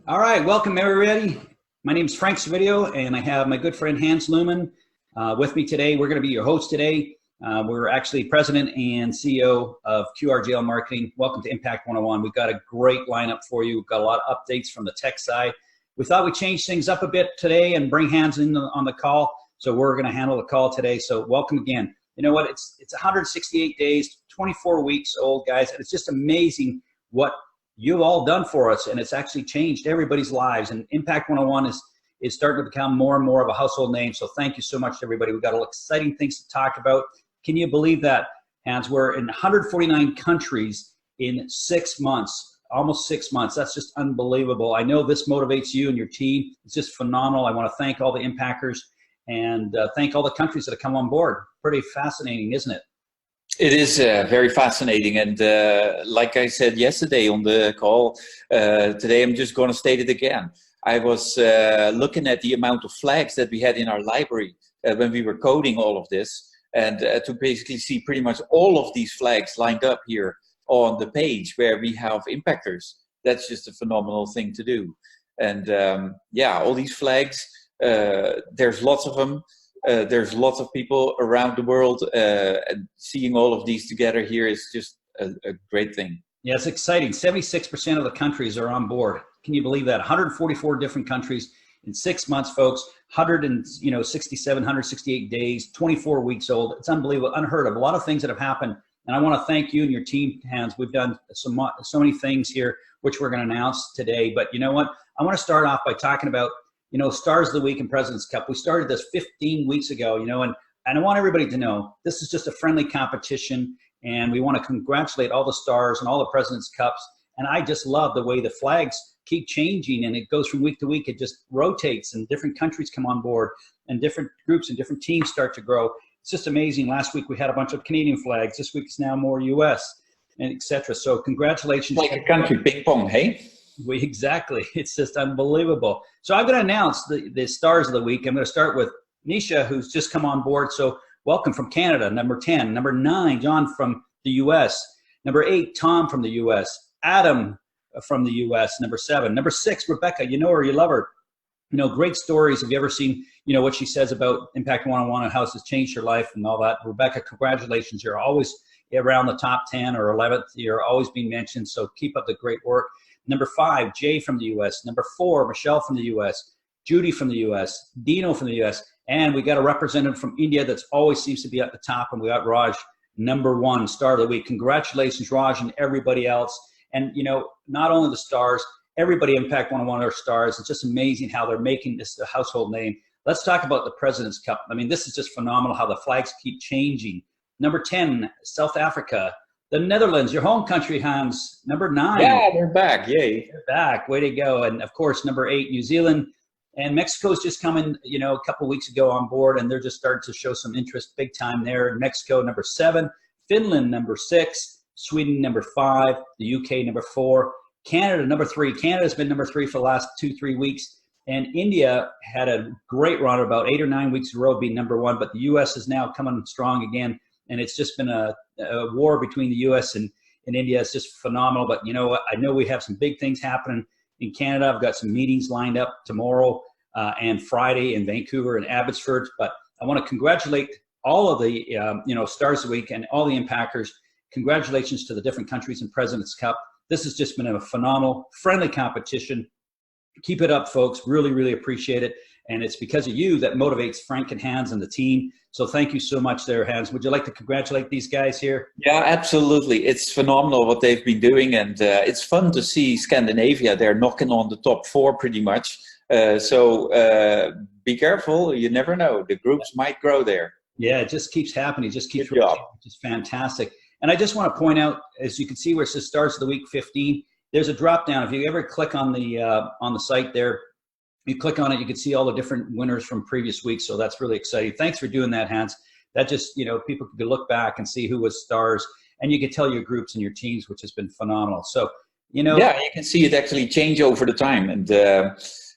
All right, welcome everybody. My name is Frank Servedio, and I have my good friend Hans Looman with me today. We're going to be your host today. We're actually president and CEO of QRGL Marketing. Welcome to Impact 101. We've got a great lineup for you. We've got a lot of updates from the tech side. We thought we'd change things up a bit today and bring Hans in on the call. So we're going to handle the call today. So welcome again. You know what? It's 168 days, 24 weeks old, guys. And it's just amazing what you've all done for us, and it's actually changed everybody's lives. And Impact 101 is starting to become more and more of a household name. So thank you so much to everybody. We've got all exciting things to talk about. Can you believe that, Hans? We're in 149 countries in 6 months, almost 6 months. That's just unbelievable. I know this motivates you and your team. It's just phenomenal. I want to thank all the impackers and thank all the countries that have come on board. Pretty fascinating, isn't it? It is very fascinating, and like I said yesterday on the call, today I'm just going to state it again. I was looking at the amount of flags that we had in our library when we were coding all of this, and to basically see pretty much all of these flags lined up here on the page where we have impactors. That's just a phenomenal thing to do. And yeah, all these flags, there's lots of them. There's lots of people around the world, and seeing all of these together here is just a great thing. Yeah, it's exciting. 76% of the countries are on board. Can you believe that? 144 different countries in 6 months, folks. 167, 168 days, 24 weeks old. It's unbelievable, unheard of. A lot of things that have happened, and I want to thank you and your team, Hans. We've done so many things here, which we're going to announce today. But you know what? I want to start off by talking about Stars of the Week and President's Cup. We started this 15 weeks ago, and I want everybody to know this is just a friendly competition, and we want to congratulate all the stars and all the President's Cups. And I just love the way the flags keep changing, and it goes from week to week. It just rotates, and different countries come on board, and different groups and different teams start to grow. It's just amazing. Last week we had a bunch of Canadian flags. This week it's now more U.S. and etc. So congratulations. Like a country ping pong, hey? Exactly. It's just unbelievable. So I'm going to announce the stars of the week. I'm going to start with Nisha, who's just come on board. So welcome from Canada, number 10. Number 9, John from the U.S. Number 8, Tom from the U.S. Adam from the U.S. Number 7. Number 6, Rebecca. You know her, you love her. Great stories. Have you ever seen, what she says about Impact 101 and how it's changed her life and all that? Rebecca, congratulations. You're always around the top 10 or 11th. You're always being mentioned. So keep up the great work. Number 5, Jay from the U.S. Number 4, Michelle from the U.S. Judy from the U.S. Dino from the U.S. And we got a representative from India that's always seems to be at the top. And we got Raj, number 1, star of the week. Congratulations, Raj, and everybody else. And, not only the stars, everybody Impact 101 are stars. It's just amazing how they're making this a household name. Let's talk about the President's Cup. I mean, this is just phenomenal how the flags keep changing. Number 10, South Africa. The Netherlands, your home country, Hans, number 9. Yeah, they're back, yay. They're back, way to go. And of course, number 8, New Zealand. And Mexico's just coming, a couple of weeks ago on board, and they're just starting to show some interest big time there. Mexico, number 7. Finland, number 6. Sweden, number 5. The UK, number 4. Canada, number 3. Canada's been number 3 for the last 2-3 weeks. And India had a great run, about 8 or 9 weeks in a row being number 1. But the US is now coming strong again. And it's just been a war between the U.S. and India. It's just phenomenal. But you know what? I know we have some big things happening in Canada. I've got some meetings lined up tomorrow and Friday in Vancouver and Abbotsford. But I want to congratulate all of the Stars of the Week and all the impackers. Congratulations to the different countries in President's Cup. This has just been a phenomenal, friendly competition. Keep it up, folks. Really, really appreciate it. And it's because of you that motivates Frank and Hans and the team. So thank you so much there, Hans. Would you like to congratulate these guys here? Yeah, absolutely. It's phenomenal what they've been doing. And it's fun to see Scandinavia. They're knocking on the top 4 pretty much. So be careful. You never know. The groups might grow there. Yeah, it just keeps happening. It just keeps rotating, which is fantastic. And I just want to point out, as you can see where it says Stars of the Week 15, there's a drop down. If you ever click on the site there, you click on it, you can see all the different winners from previous weeks. So that's really exciting. Thanks for doing that, Hans. That just, people could look back and see who was stars, and you can tell your groups and your teams, which has been phenomenal. So, yeah, you can see it actually change over the time. And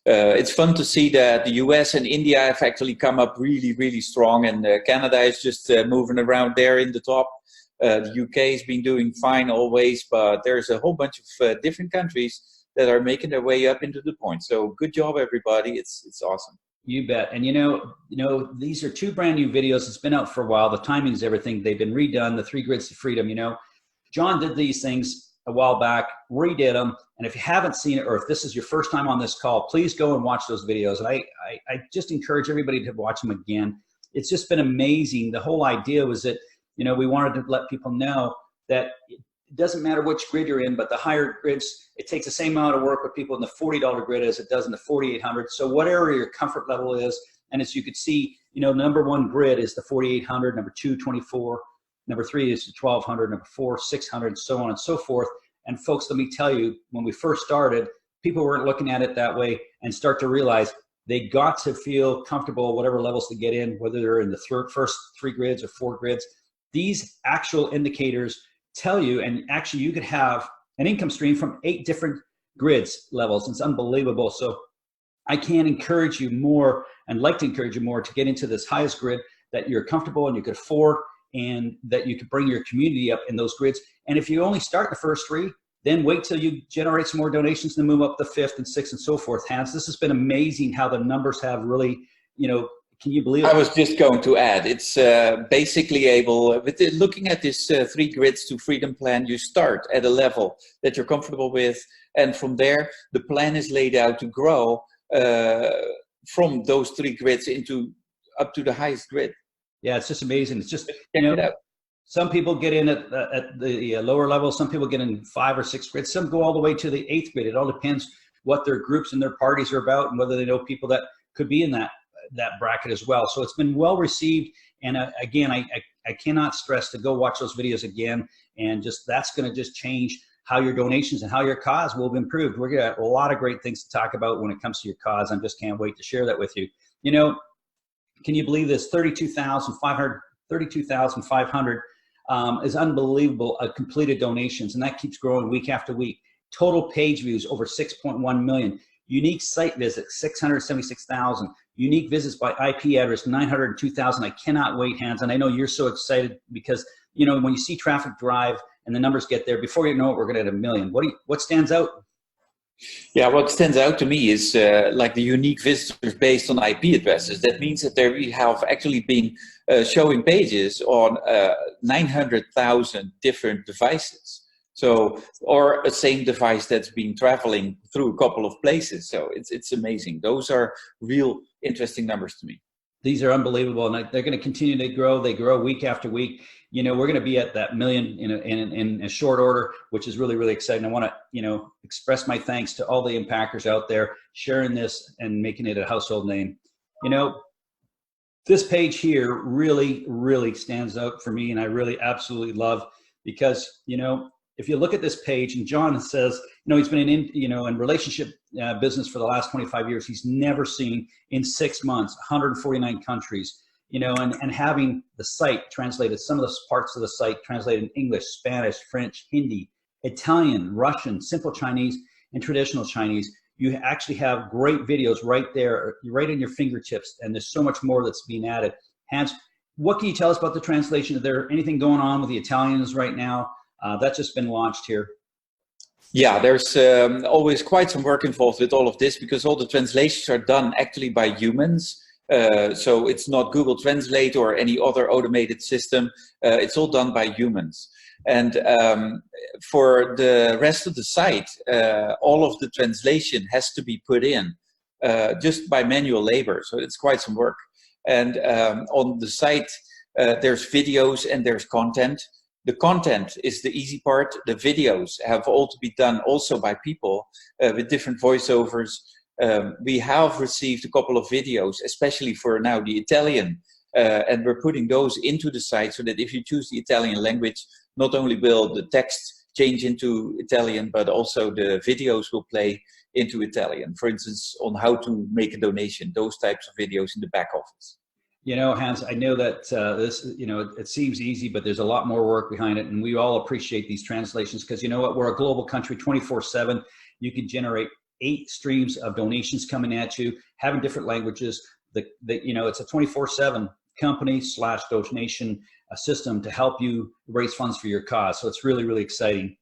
it's fun to see that the US and India have actually come up really, really strong. And Canada is just moving around there in the top. The UK has been doing fine always, but there's a whole bunch of different countries that are making their way up into the point. So good job, everybody. It's awesome. You bet. And these are 2 brand new videos. It's been out for a while. The timing's everything. They've been redone. The 3 grids to freedom. John did these things a while back, redid them. And if you haven't seen it, or if this is your first time on this call, please go and watch those videos. And I just encourage everybody to watch them again. It's just been amazing. The whole idea was that, we wanted to let people know that it doesn't matter which grid you're in, but the higher grids, it takes the same amount of work with people in the $40 grid as it does in the 4,800. So whatever your comfort level is, and as you could see, number 1 grid is the 4,800, number 2, 24, number 3 is the 1,200, number 4, 600, so on and so forth. And folks, let me tell you, when we first started, people weren't looking at it that way and start to realize they got to feel comfortable, whatever levels to get in, whether they're in the first 3 grids or 4 grids. These actual indicators tell you, and actually you could have an income stream from 8 different grids levels. It's unbelievable. So I can encourage you more and like to encourage you more to get into this highest grid that you're comfortable and you could afford, and that you could bring your community up in those grids. And if you only start the first 3, then wait till you generate some more donations and move up the 5th and 6th and so forth. Hans, this has been amazing how the numbers have really, can you believe it? I was just going to add, it's basically able, with looking at this 3 grids to freedom plan, you start at a level that you're comfortable with. And from there, the plan is laid out to grow from those 3 grids up to the highest grid. Yeah, it's just amazing. It's just, Check it out. Some people get in at the lower level. Some people get in 5 or 6 grids. Some go all the way to the 8th grid. It all depends what their groups and their parties are about and whether they know people that could be in that bracket as well. So it's been well received. And again, I cannot stress to go watch those videos again. And that's going to just change how your donations and how your cause will be improved. We're going to have a lot of great things to talk about when it comes to your cause. I just can't wait to share that with you. Can you believe this? 32,500 is unbelievable completed donations, and that keeps growing week after week. Total page views over 6.1 million. Unique site visits 676,000. Unique visits by IP address 902,000. I cannot wait, Hans, and I know you're so excited because when you see traffic drive and the numbers get there, before you know it, we're going to hit 1 million. What stands out? Yeah, what stands out to me is like the unique visitors based on IP addresses. That means that we have actually been showing pages on 900,000 different devices. So, or a same device that's been traveling through a couple of places. So it's amazing. Those are real interesting numbers to me. These are unbelievable, and they're going to continue to grow. They grow week after week. We're going to be at that 1 million in a short order, which is really, really exciting. I want to, express my thanks to all the impactors out there sharing this and making it a household name. This page here really, really stands out for me, and I really absolutely love because, if you look at this page, and John says, he's been in relationship business for the last 25 years. He's never seen in 6 months, 149 countries, and having the site translated, some of the parts of the site translated in English, Spanish, French, Hindi, Italian, Russian, simple Chinese, and traditional Chinese. You actually have great videos right there, right in your fingertips, and there's so much more that's being added. Hans, what can you tell us about the translation? Is there anything going on with the Italians right now? That's just been launched here. Yeah, there's always quite some work involved with all of this because all the translations are done actually by humans. So it's not Google Translate or any other automated system. It's all done by humans. And for the rest of the site, all of the translation has to be put in just by manual labor. So it's quite some work. And on the site, there's videos and there's content. The content is the easy part. The videos have all to be done also by people with different voiceovers. We have received a couple of videos, especially for now the Italian, and we're putting those into the site so that if you choose the Italian language, not only will the text change into Italian, but also the videos will play into Italian. For instance, on how to make a donation, those types of videos in the back office. Hans, I know that this, it seems easy, but there's a lot more work behind it. And we all appreciate these translations because you know what? We're a global country 24/7. You can generate 8 streams of donations coming at you, having different languages. It's a 24/7 company / donation system to help you raise funds for your cause. So it's really, really exciting.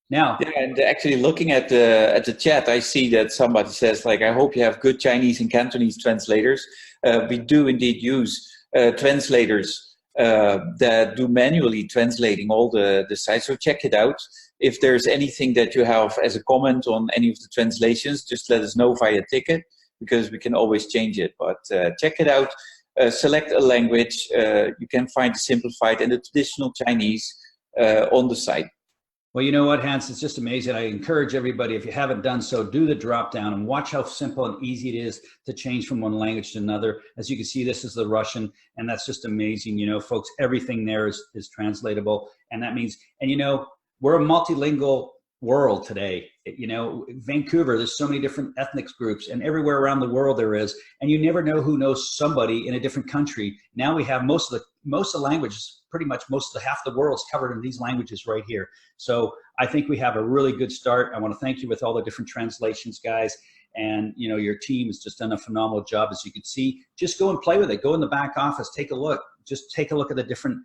Now, Yeah, and actually looking at the chat, I see that somebody says like, I hope you have good Chinese and Cantonese translators. We do indeed use translators that do manually translating all the sites. So check it out. If there's anything that you have as a comment on any of the translations, just let us know via ticket, because we can always change it. But check it out. Select a language. You can find the simplified and the traditional Chinese on the site. well, you know what, Hans, it's just amazing. I encourage everybody, if you haven't done so, do the drop down and watch how simple and easy it is to change from one language to another. As you can see, this is the Russian, and that's just amazing. You know, folks, everything there is translatable. And that means, and you know, we're a multilingual world today. You know, Vancouver, there's so many different ethnic groups, and everywhere around the world there is, and you never know who knows somebody in a different country. Now we have most of the languages, pretty much half the world's covered in these languages right here. So I think we have a really good start. I want to thank you with all the different translations, guys. And you know, your team has just done a phenomenal job, as you can see. Just go and play with it. Go in the back office, take a look. Just take a look at the different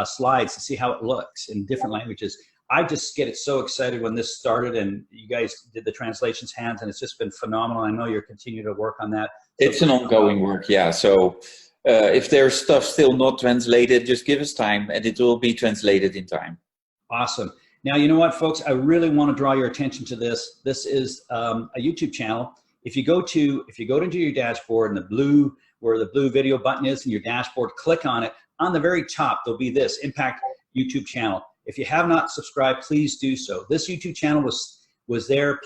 slides to see how it looks in different languages. I just get so excited when this started, and you guys did the translations, Hans, and it's just been phenomenal. I know you're continuing to work on that. It's an ongoing work, yeah. So if there's stuff still not translated, just give us time, and it will be translated in time. Awesome. Now, you know what, folks? I really want to draw your attention to this. This is a YouTube channel. If you go into your dashboard, and where the blue video button is in your dashboard, click on it. On the very top, there'll be this Impact YouTube channel. If you have not subscribed, please do so. This YouTube channel was there,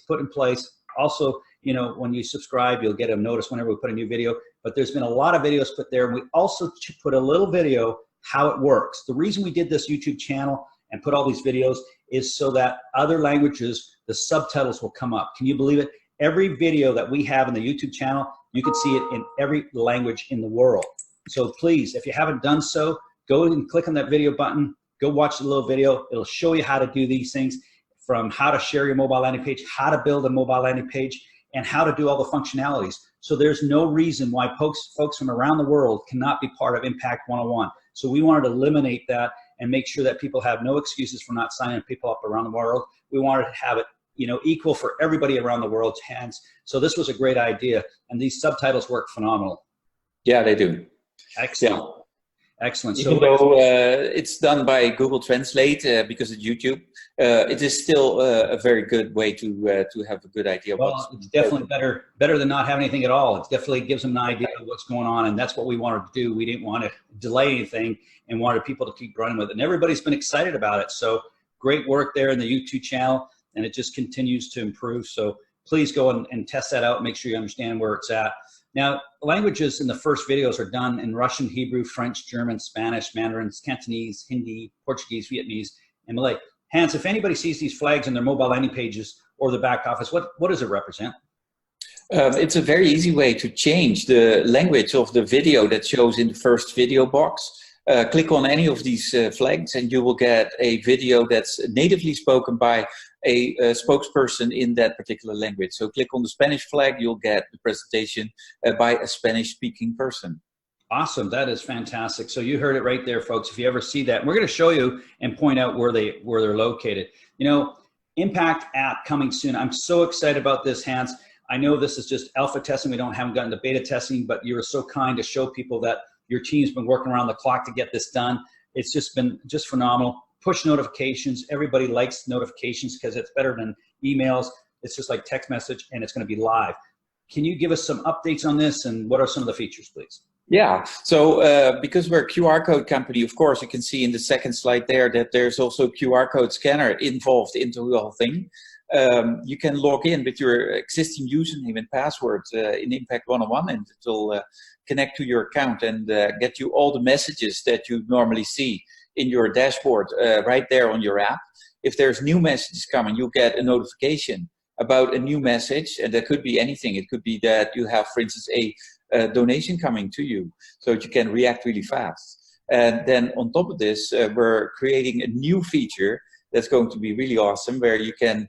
put in place. Also, you know, when you subscribe, you'll get a notice whenever we put a new video. But there's been a lot of videos put there, and we also put a little video how it works. The reason we did this YouTube channel and put all these videos is so that other languages, the subtitles will come up. Can you believe it? Every video that we have in the YouTube channel, you can see it in every language in the world. So please, if you haven't done so, go and click on that video button. Go watch the little video. It'll show you how to do these things, from how to share your mobile landing page, how to build a mobile landing page, and how to do all the functionalities. So there's no reason why folks from around the world cannot be part of Impact 101. So we wanted to eliminate that and make sure that people have no excuses for not signing people up around the world. We wanted to have it, you know, equal for everybody around the world's hands. So this was a great idea, and these subtitles work phenomenal. Yeah, they do. Excellent. Yeah. Excellent. Even though it's done by Google Translate because of YouTube, it is still a very good way to have a good idea. Well, it's definitely better than not having anything at all. It definitely gives them an idea of what's going on, and that's what we wanted to do. We didn't want to delay anything and wanted people to keep running with it. And everybody's been excited about it. So great work there in the YouTube channel, and it just continues to improve. So please go and test that out. Make sure you understand where it's at. Now, languages in the first videos are done in Russian, Hebrew, French, German, Spanish, Mandarin, Cantonese, Hindi, Portuguese, Vietnamese, and Malay. Hans, if anybody sees these flags in their mobile landing pages or the back office, what does it represent? It's a very easy way to change the language of the video that shows in the first video box. Click on any of these flags and you will get a video that's natively spoken by a spokesperson in that particular language. So click on the Spanish flag, you'll get the presentation by a Spanish-speaking person. Awesome, that is fantastic. So you heard it right there, folks. If you ever see that, we're going to show you and point out where they're located. You know, Impact app coming soon. I'm so excited about this, Hans. I know this is just alpha testing. We haven't gotten to beta testing, but you were so kind to show people that your team's been working around the clock to get this done. It's just been phenomenal. Push notifications. Everybody likes notifications because it's better than emails. It's just like text message, and it's going to be live. Can you give us some updates on this, and what are some of the features, please? Yeah, so because we're a QR code company, of course, you can see in the second slide there that there's also a QR code scanner involved into the whole thing. You can log in with your existing username and password in Impact 101, and it will connect to your account and get you all the messages that you normally see in your dashboard right there on your app. If there's new messages coming, you'll get a notification about a new message, and that could be anything. It could be that you have, for instance, a donation coming to you, so that you can react really fast. And then on top of this, we're creating a new feature that's going to be really awesome, where you can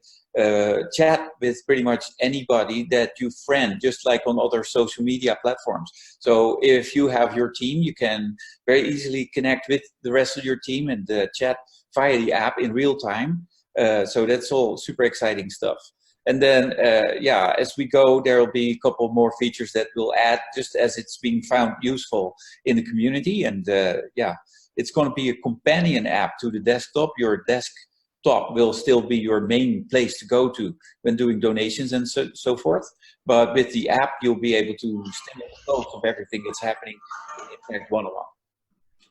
chat with pretty much anybody that you friend, just like on other social media platforms. So if you have your team, you can very easily connect with the rest of your team and chat via the app in real time. So that's all super exciting stuff. And then, yeah, as we go, there will be a couple more features that we'll add just as it's being found useful in the community. And yeah, it's going to be a companion app to the desktop. Your desktop will still be your main place to go to when doing donations and so forth. But with the app, you'll be able to stay on top of everything that's happening in Impact 101.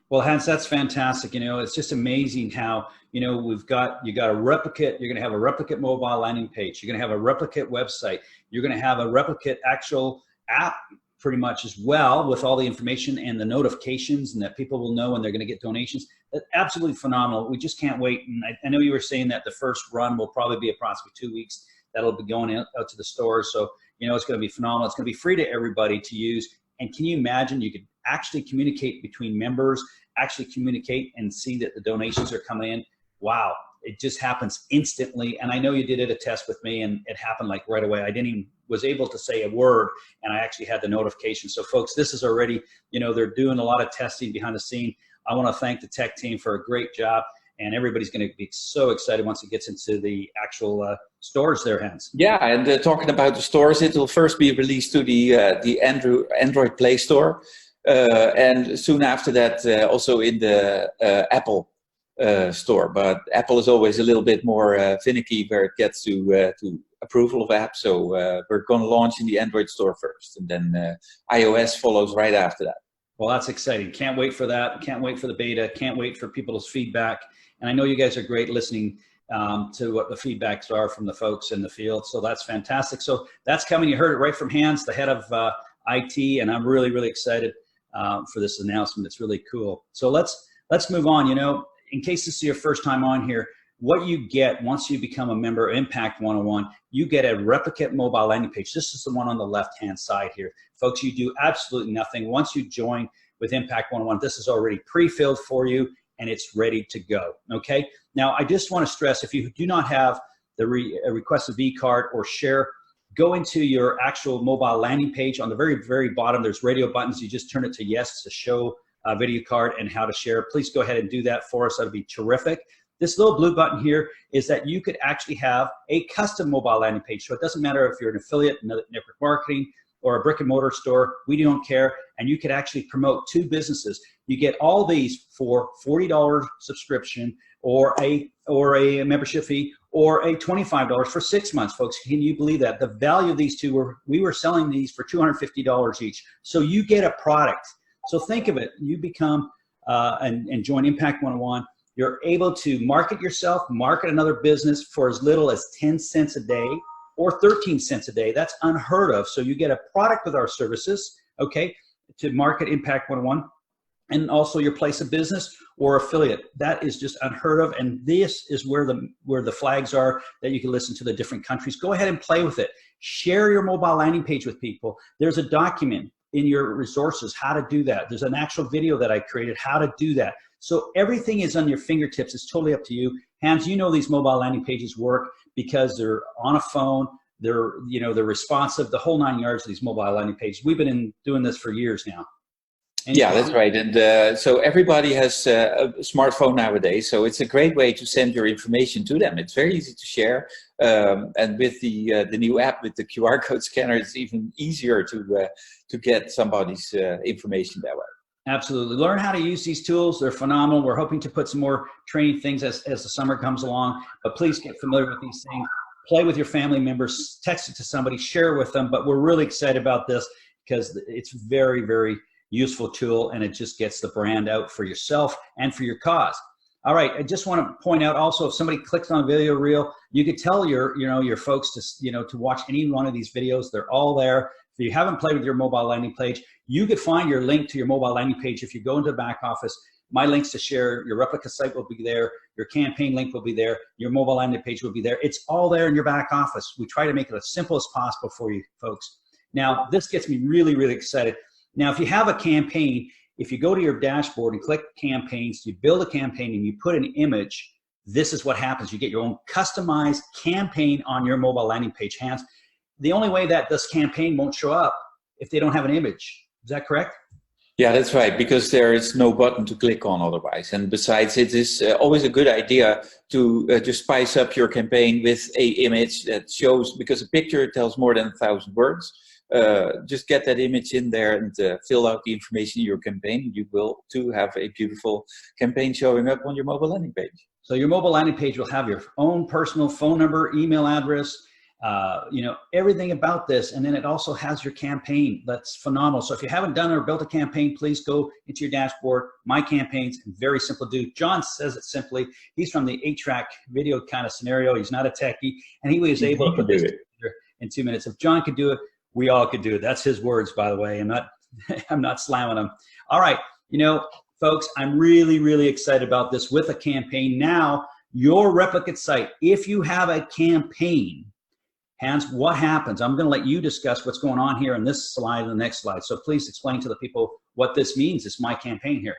Well, Hans, that's fantastic. You know, it's just amazing how, you know, you got a replicate, you're going to have a replicate mobile landing page. You're going to have a replicate website. You're going to have a replicate actual app pretty much as well, with all the information and the notifications, and that people will know when they're going to get donations. That's absolutely phenomenal. We just can't wait. And I know you were saying that the first run will probably be approximately 2 weeks. That'll be going out to the stores. So, you know, it's going to be phenomenal. It's going to be free to everybody to use. And can you imagine, you could actually communicate between members, actually communicate and see that the donations are coming in. Wow, it just happens instantly. And I know you did a test with me, and it happened like right away. I didn't even was able to say a word, and I actually had the notification. So folks, this is already, you know, they're doing a lot of testing behind the scene. I want to thank the tech team for a great job, and everybody's going to be so excited once it gets into the actual stores there, Hans. Yeah, and talking about the stores, it will first be released to the Android Play Store, and soon after that also in the Apple store. But Apple is always a little bit more finicky where it gets to approval of apps. So we're going to launch in the Android store first, and then iOS follows right after that. Well, that's exciting. Can't wait for that. Can't wait for the beta. Can't wait for people's feedback. And I know you guys are great listening to what the feedbacks are from the folks in the field. So that's fantastic. So that's coming. You heard it right from Hans, the head of IT, and I'm really, really excited for this announcement. It's really cool. So let's move on. You know, in case this is your first time on here, what you get once you become a member of Impact 101, you get a replicate mobile landing page. This is the one on the left-hand side here. Folks, you do absolutely nothing. Once you join with Impact 101, this is already pre-filled for you, and it's ready to go, okay? Now, I just want to stress, if you do not have the request a V-card or share, go into your actual mobile landing page. On the very, very bottom, there's radio buttons. You just turn it to yes to show a video card and how to share. Please go ahead and do that for us. That'd be terrific. This little blue button here is that you could actually have a custom mobile landing page. So it doesn't matter if you're an affiliate, network marketing, or a brick and mortar store, we don't care. And you could actually promote 2 businesses. You get all these for $40 subscription, or a membership fee, or a $25 for 6 months, folks. Can you believe that? The value of these two, we were selling these for $250 each. So you get a product. So think of it, you become and join Impact 101. You're able to market yourself, market another business for as little as 10 cents a day or 13 cents a day. That's unheard of. So you get a product with our services, okay, to market Impact 101, and also your place of business or affiliate. That is just unheard of. And this is where the flags are that you can listen to the different countries. Go ahead and play with it. Share your mobile landing page with people. There's a document in your resources how to do that. There's an actual video that I created how to do that. So everything is on your fingertips. It's totally up to you. Hans, you know these mobile landing pages work because they're on a phone. They're responsive, the whole 9 yards of these mobile landing pages. We've been doing this for years now. And yeah, that's right. And so everybody has a smartphone nowadays. So it's a great way to send your information to them. It's very easy to share. And with the new app with the QR code scanner, it's even easier to get somebody's information that way. Absolutely. Learn how to use these tools. They're phenomenal. We're hoping to put some more training things as the summer comes along, but please get familiar with these things. Play with your family members, text it to somebody, share with them. But we're really excited about this because it's very, very useful tool, and it just gets the brand out for yourself and for your cause. All right. I just want to point out also, if somebody clicks on a video reel, you could tell your folks to watch any one of these videos. They're all there. If you haven't played with your mobile landing page, you could find your link to your mobile landing page. If you go into the back office, my links to share, your replica site will be there, your campaign link will be there, your mobile landing page will be there. It's all there in your back office. We try to make it as simple as possible for you folks. Now, this gets me really, really excited. Now, if you have a campaign, if you go to your dashboard and click campaigns, you build a campaign and you put an image, this is what happens. You get your own customized campaign on your mobile landing page, Hans. The only way that this campaign won't show up if they don't have an image. Is that correct? Yeah, that's right, because there is no button to click on otherwise. And besides, it is always a good idea to just spice up your campaign with a image that shows, because a picture tells more than 1,000 words. Just get that image in there and fill out the information in your campaign. You will too have a beautiful campaign showing up on your mobile landing page. So your mobile landing page will have your own personal phone number, email address, everything about this. And then it also has your campaign. That's phenomenal. So if you haven't done or built a campaign, please go into your dashboard, My Campaigns, and very simple to do. John says it simply. He's from the 8-track video kind of scenario. He's not a techie, and he was able to put this together in 2 minutes. If John could do it, we all could do it. That's his words, by the way. I'm not slamming him. All right. Folks, I'm really, really excited about this with a campaign. Now, your replicate site, if you have a campaign, Hans, what happens? I'm going to let you discuss what's going on here in this slide and the next slide. So please explain to the people what this means. It's My Campaign here.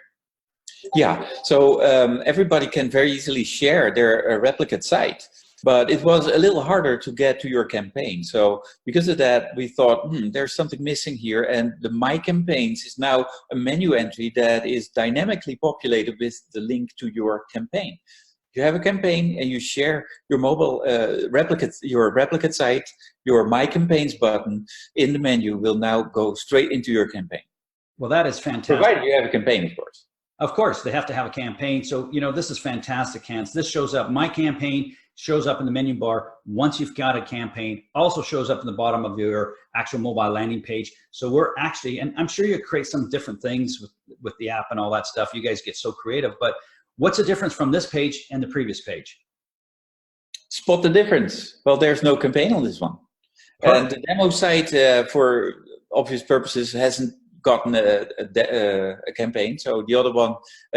Yeah, so everybody can very easily share their replicate site, but it was a little harder to get to your campaign. So because of that, we thought, there's something missing here. And the My Campaigns is now a menu entry that is dynamically populated with the link to your campaign. You have a campaign and you share your mobile replicate site, your My Campaigns button in the menu will now go straight into your campaign. Well, that is fantastic. Provided you have a campaign, of course. Of course, they have to have a campaign. So, this is fantastic, Hans. This shows up, My Campaign shows up in the menu bar once you've got a campaign, also shows up in the bottom of your actual mobile landing page. So we're actually, and I'm sure you create some different things with the app and all that stuff. You guys get so creative, but what's the difference from this page and the previous page? Spot the difference. Well, there's no campaign on this one. And the demo site, for obvious purposes, hasn't gotten a campaign. So the other one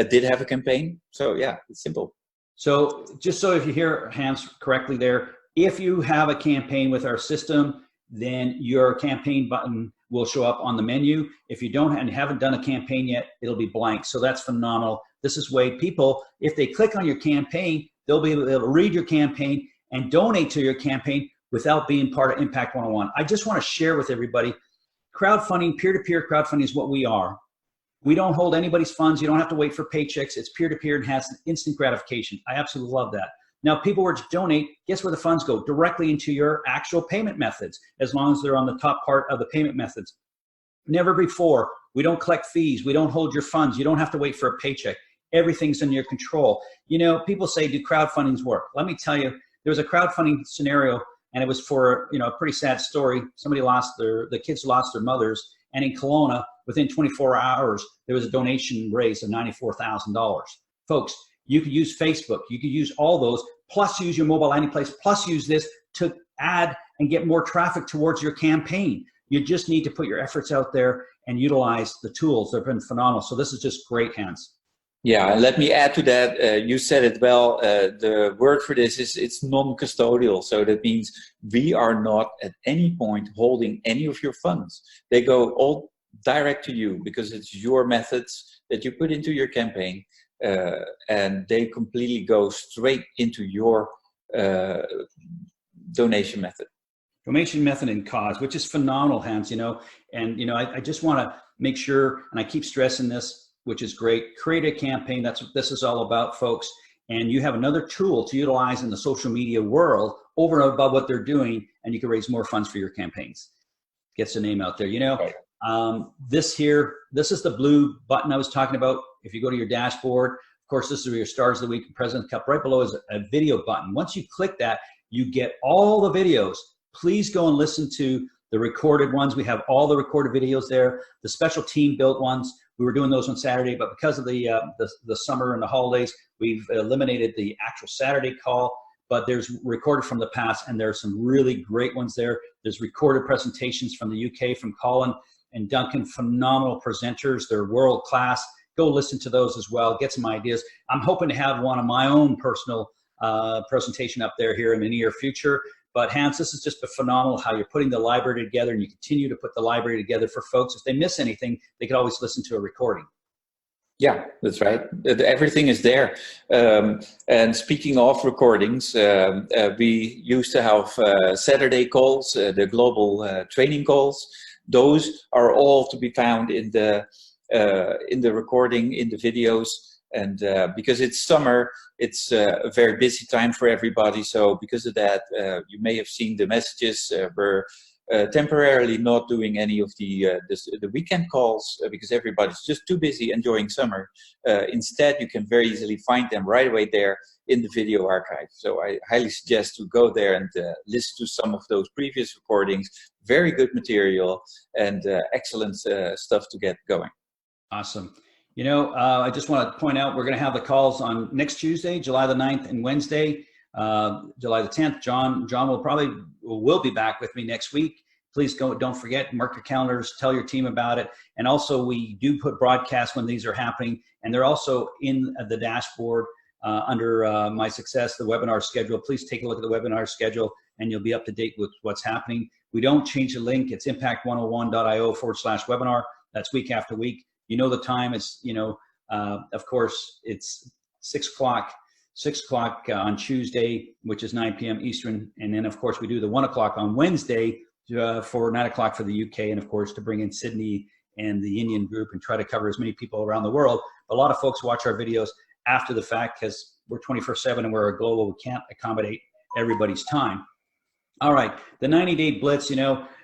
did have a campaign. So yeah, it's simple. So just so if you hear Hans correctly there, if you have a campaign with our system, then your campaign button will show up on the menu. If you don't and haven't done a campaign yet, it'll be blank. So that's phenomenal. This is way people, if they click on your campaign, they'll be able to read your campaign and donate to your campaign without being part of Impact 101. I just want to share with everybody, crowdfunding, peer-to-peer crowdfunding is what we are. We don't hold anybody's funds. You don't have to wait for paychecks. It's peer-to-peer and has instant gratification. I absolutely love that. Now, if people were to donate, guess where the funds go? Directly into your actual payment methods, as long as they're on the top part of the payment methods. Never before. We don't collect fees. We don't hold your funds. You don't have to wait for a paycheck. Everything's in your control. People say, do crowdfundings work? Let me tell you, there was a crowdfunding scenario, and it was for a pretty sad story. Somebody the kids lost their mothers, and in Kelowna, within 24 hours, there was a donation raised of $94,000. Folks, you could use Facebook, you could use all those, plus use your mobile landing place, plus use this to add and get more traffic towards your campaign. You just need to put your efforts out there and utilize the tools. They've been phenomenal. So this is just great, Hans. Yeah, and let me add to that. You said it well. The word for this is it's non-custodial. So that means we are not at any point holding any of your funds. They go all direct to you because it's your methods that you put into your campaign, and they completely go straight into your donation method. Donation method and cause, which is phenomenal, Hans, I just want to make sure, and I keep stressing this, which is great. Create a campaign. That's what this is all about, folks. And you have another tool to utilize in the social media world over and above what they're doing, and you can raise more funds for your campaigns. Gets the name out there. Right. This is the blue button I was talking about. If you go to your dashboard, of course, this is where your Stars of the Week and President's Cup. Right below is a video button. Once you click that, you get all the videos. Please go and listen to the recorded ones. We have all the recorded videos there. The special team built ones. We were doing those on Saturday, but because of the summer and the holidays, we've eliminated the actual Saturday call, but there's recorded from the past, and there's some really great ones there. There's recorded presentations from the UK, from Colin and Duncan, phenomenal presenters. They're world class. Go listen to those as well, get some ideas. I'm hoping to have one of my own personal presentation up there here in the near future. But Hans, this is just phenomenal how you're putting the library together, and you continue to put the library together for folks. If they miss anything, they can always listen to a recording. Yeah, that's right. Everything is there. And speaking of recordings, we used to have Saturday calls, the global training calls. Those are all to be found in the in the recording, in the videos. And because it's summer, it's a very busy time for everybody. So because of that, you may have seen the messages. We're temporarily not doing any of the weekend calls because everybody's just too busy enjoying summer. Instead, you can very easily find them right away there in the video archive. So I highly suggest to go there and listen to some of those previous recordings. Very good material and excellent stuff to get going. Awesome. You know, I just want to point out, we're going to have the calls on next Tuesday, July the 9th, and Wednesday, July the 10th. John will be back with me next week. Please don't forget, mark your calendars, tell your team about it. And also, we do put broadcasts when these are happening, and they're also in the dashboard under My Success, the webinar schedule. Please take a look at the webinar schedule, and you'll be up to date with what's happening. We don't change the link. It's impact101.io/webinar. That's week after week. You know the time is, of course, it's 6 o'clock on Tuesday, which is 9 p.m. Eastern. And then, of course, we do the 1 o'clock on Wednesday for 9 o'clock for the UK. And, of course, to bring in Sydney and the Indian group and try to cover as many people around the world. But a lot of folks watch our videos after the fact because we're 24/7 and we're a global. We can't accommodate everybody's time. All right, the 90-day blitz,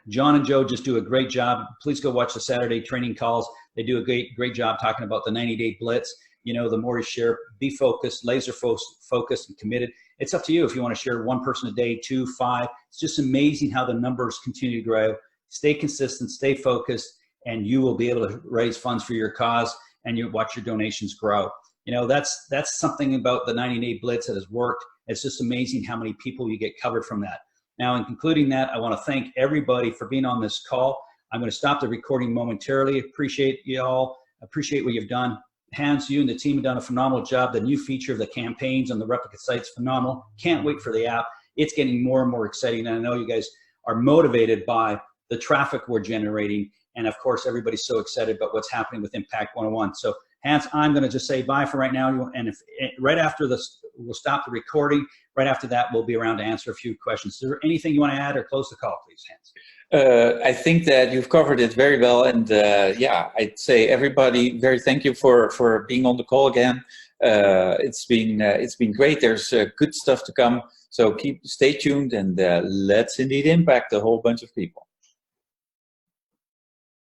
John and Joe just do a great job. Please go watch the Saturday training calls. They do a great job talking about the 90-day blitz. The more you share, be focused, laser focused and committed. It's up to you if you want to share one person a day, 2, 5. It's just amazing how the numbers continue to grow. Stay consistent, stay focused, and you will be able to raise funds for your cause and you watch your donations grow. That's something about the 90-day blitz that has worked. It's just amazing how many people you get covered from that. Now, in concluding that, I want to thank everybody for being on this call. I'm going to stop the recording momentarily. Appreciate you all. Appreciate what you've done. Hans, you and the team have done a phenomenal job. The new feature of the campaigns on the replica site's phenomenal. Can't wait for the app. It's getting more and more exciting. And I know you guys are motivated by the traffic we're generating. And of course, everybody's so excited about what's happening with Impact 101. So Hans, I'm going to just say bye for right now. And right after this, we'll stop the recording. Right after that, we'll be around to answer a few questions. Is there anything you want to add or close the call, please, Hans? I think that you've covered it very well. And I'd say everybody, thank you for being on the call again. It's been great. There's good stuff to come. So stay tuned and let's indeed impact a whole bunch of people.